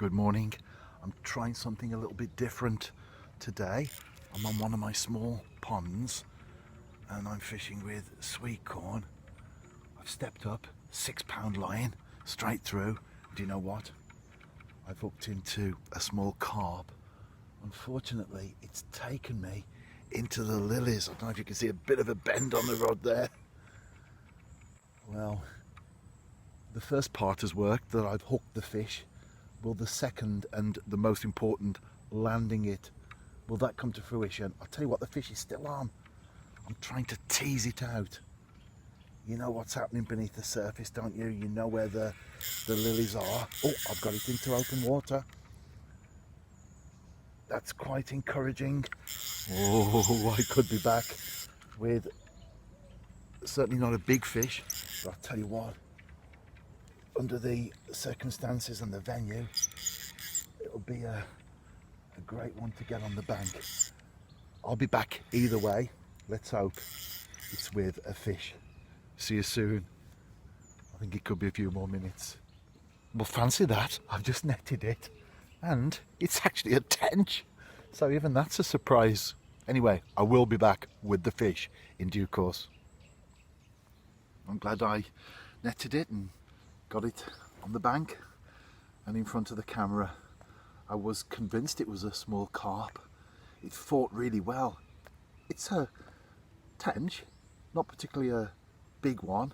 Good morning. I'm trying something a little bit different today. I'm on one of my small ponds and I'm fishing with sweet corn. I've stepped up, £6 line straight through. Do you know what? I've hooked into a small carp. Unfortunately, it's taken me into the lilies. I don't know if you can see a bit of a bend on the rod there. Well, the first part has worked, that I've hooked the fish. Will the second and the most important, landing it, will that come to fruition? I'll tell you what, the fish is still on. I'm trying to tease it out. You know what's happening beneath the surface, don't you? You know where the lilies are. Oh, I've got it into open water. That's quite encouraging. Oh, I could be back with certainly not a big fish, but I'll tell you what, under the circumstances and the venue, it'll be a great one to get on the bank. I'll be back either way. Let's hope it's with a fish. See you soon. I think it could be a few more minutes. Well, fancy that. I've just netted it and it's actually a tench. So even that's a surprise. Anyway, I will be back with the fish in due course. I'm glad I netted it and got it on the bank and in front of the camera. I was convinced it was a small carp. It fought really well. It's a tench, not particularly a big one,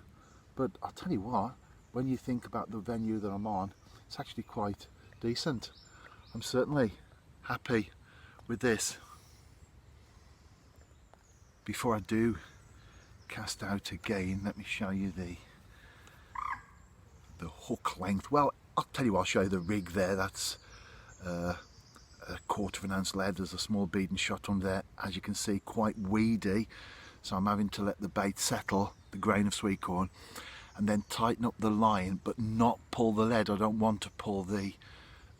but I'll tell you what, when you think about the venue that I'm on, it's actually quite decent. I'm certainly happy with this. Before I do cast out again, let me show you the hook length. Well, I'll tell you what, I'll show you the rig there. That's a 1/4 of an ounce lead. There's a small bead and shot on there, as you can see, quite weedy, so I'm having to let the bait settle, the grain of sweet corn, and then tighten up the line but not pull the lead. I don't want to pull the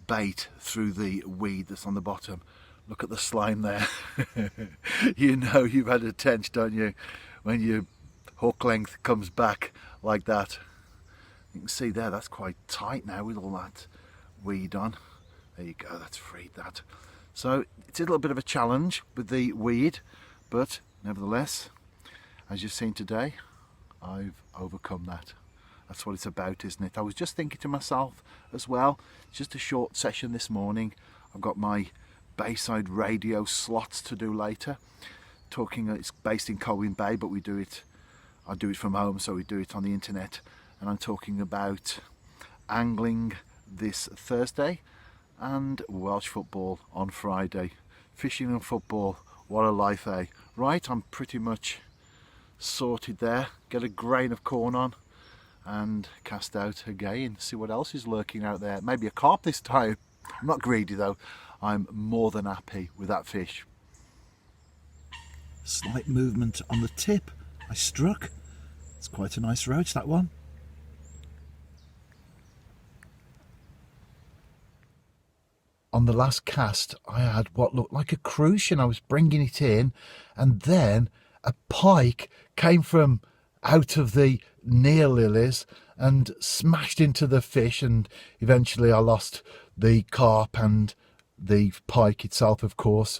bait through the weed that's on the bottom. Look at the slime there. You know you've had a tench, don't you, when your hook length comes back like that. You can see there, that's quite tight now with all that weed on. There you go, that's freed that. So it's a little bit of a challenge with the weed, but nevertheless, as you've seen today, I've overcome that. That's what it's about, isn't it? I was just thinking to myself as well, it's just a short session this morning. I've got my Bayside Radio slots to do later. It's based in Colwyn Bay, but I do it from home, so we do it on the internet. And I'm talking about angling this Thursday and Welsh football on Friday. Fishing and football, what a life, eh? Right, I'm pretty much sorted there. Get a grain of corn on and cast out again. See what else is lurking out there. Maybe a carp this time. I'm not greedy though. I'm more than happy with that fish. Slight movement on the tip. I struck. It's quite a nice roach, that one. On the last cast, I had what looked like a crucian. I was bringing it in, and then a pike came from out of the near lilies and smashed into the fish, and eventually I lost the carp and the pike itself, of course.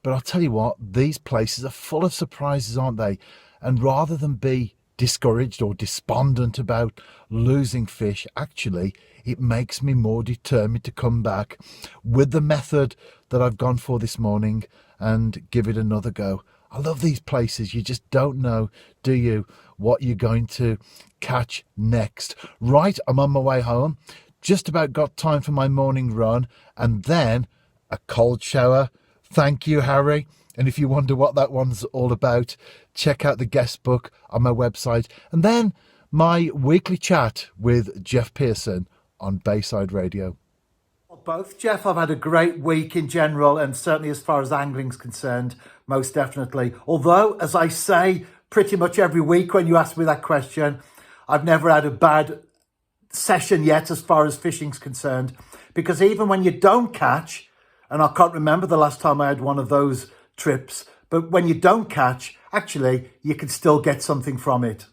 But I'll tell you what, these places are full of surprises, aren't they? And rather than be discouraged or despondent about losing fish, actually it makes me more determined to come back with the method that I've gone for this morning and give it another go. I love these places. You just don't know, do you, what you're going to catch next. Right, I'm on my way home. Just about got time for my morning run and then a cold shower. Thank you, Harry. And if you wonder what that one's all about, check out the guest book on my website. And then my weekly chat with Jeff Pearson on Bayside Radio. Both, Jeff. I've had a great week in general, and certainly as far as angling's concerned, most definitely. Although, as I say pretty much every week when you ask me that question, I've never had a bad session yet as far as fishing's concerned, because even when you don't catch, and I can't remember the last time I had one of those trips, but when you don't catch, actually you can still get something from it.